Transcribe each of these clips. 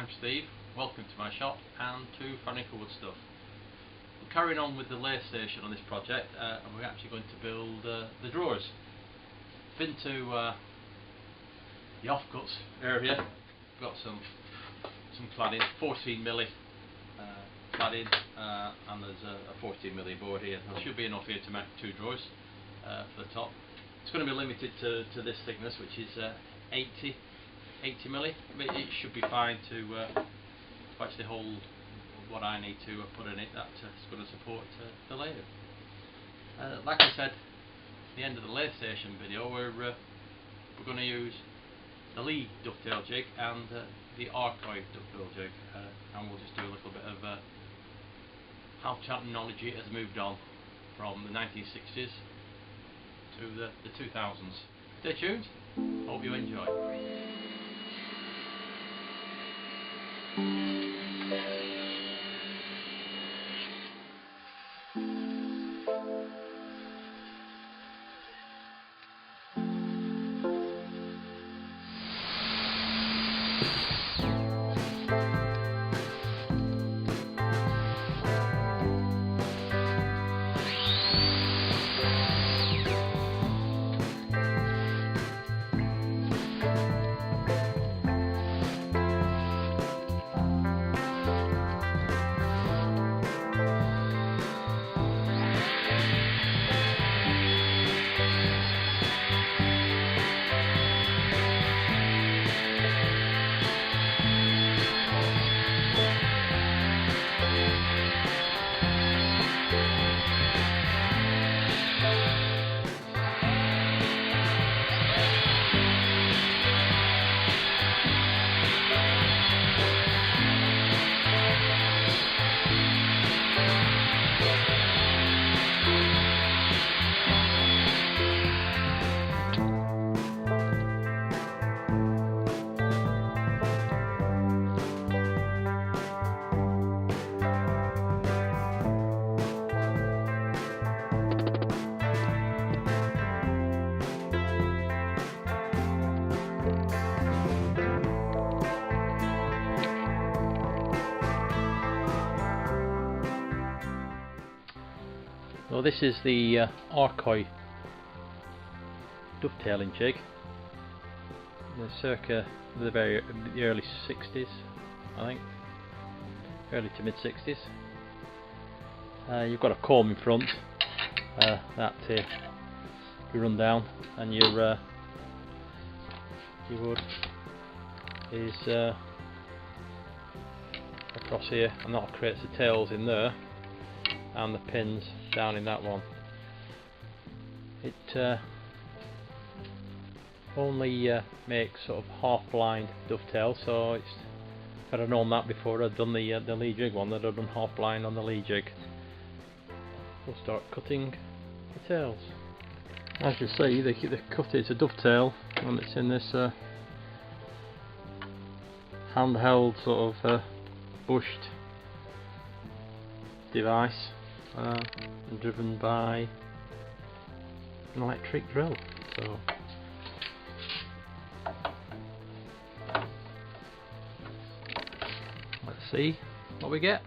I'm Steve, welcome to my shop and to Furniture Wood Stuff. We're carrying on with the lathe station on this project and we're actually going to build the drawers. Been to the offcuts area, got some cladding, 14mm cladding, and there's a 14mm board here. There should be enough here to make two drawers for the top. It's going to be limited to this thickness, which is 80mm, but it should be fine to actually hold what I need to put in it. That's going to support the lathe. Like I said, at the end of the lathe station video, we're going to use the Leigh Dovetail jig and the Arcoy Dovetail jig, and we'll just do a little bit of how technology has moved on from the 1960s to the 2000s. Stay tuned, hope you enjoy. Well, this is the Arcoy dovetailing jig. Circa the early 60s, I think, early to mid 60s. You've got a comb in front that you run down, and your wood is across here, and that creates the tails in there, and the pins down in that one. It only makes sort of half blind dovetail, so it's, if I'd have known that before I'd done the Leigh jig one, I'd have done half blind on the Leigh jig. We'll start cutting the tails. As you see, they cut it to dovetail, and it's in this handheld sort of bushed device, driven by an electric drill. So let's see what we get.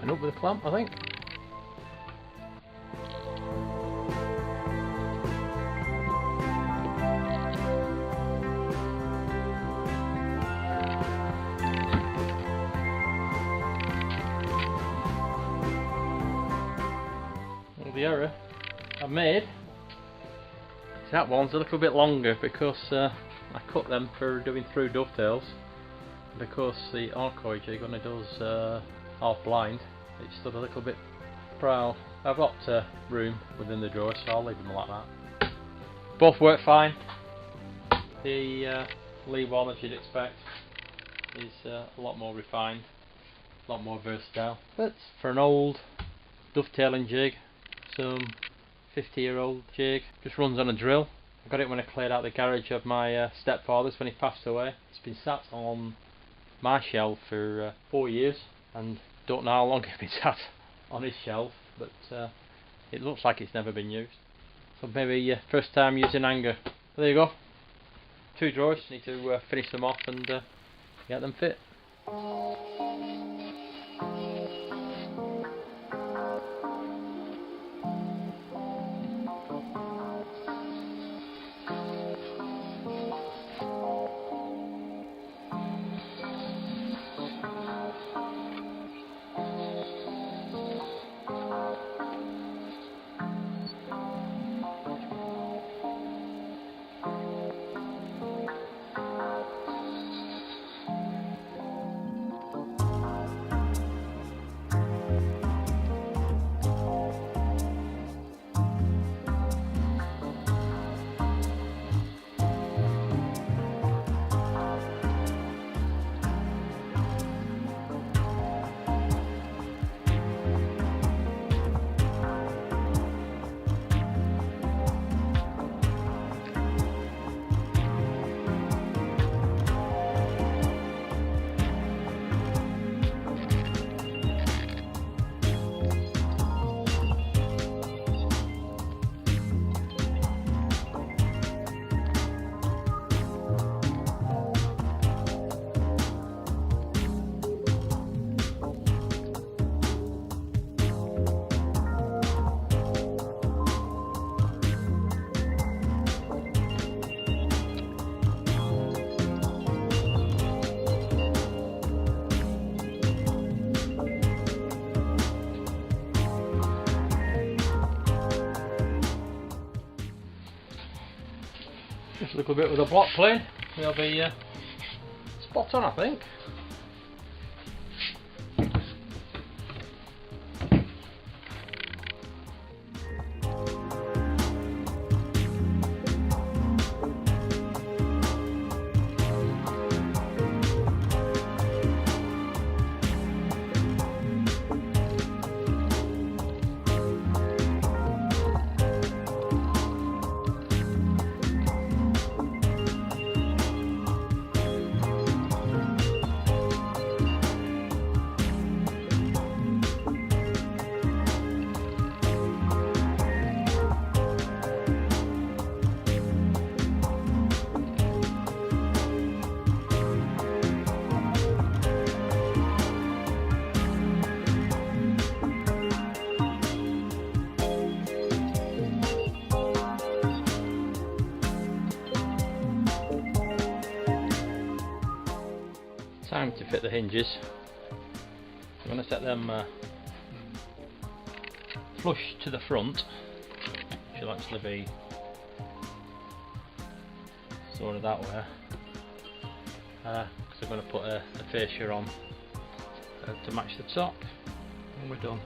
Up with a clamp, I think. the error I've made. That one's a little bit longer because I cut them for doing through dovetails. Because the Arcoy jig, when it does half blind, it stood a little bit proud. I've got room within the drawer, so I'll leave them like that. Both work fine. The Leigh one, as you'd expect, is a lot more refined, a lot more versatile. But for an old dovetailing jig, some 50-year-old jig, just runs on a drill. I got it when I cleared out the garage of my stepfather's when he passed away. It's been sat on my shelf for 4 years, and don't know how long it's been sat on his shelf, but it looks like it's never been used. So maybe first time using anger. There you go. 2 drawers, need to finish them off and get them fit. Just a little bit with a block plane, they'll be spot on, I think. Time to fit the hinges. I'm going to set them flush to the front, which will actually be sort of that way, because I'm going to put a fascia on to match the top, and we're done.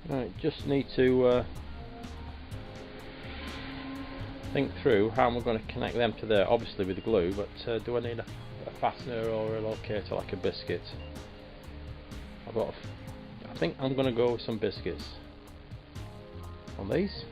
Right, just need to think through how I'm going to connect them to there, obviously with glue, but do I need a fastener or a locator like a biscuit? I think I'm going to go with some biscuits on these.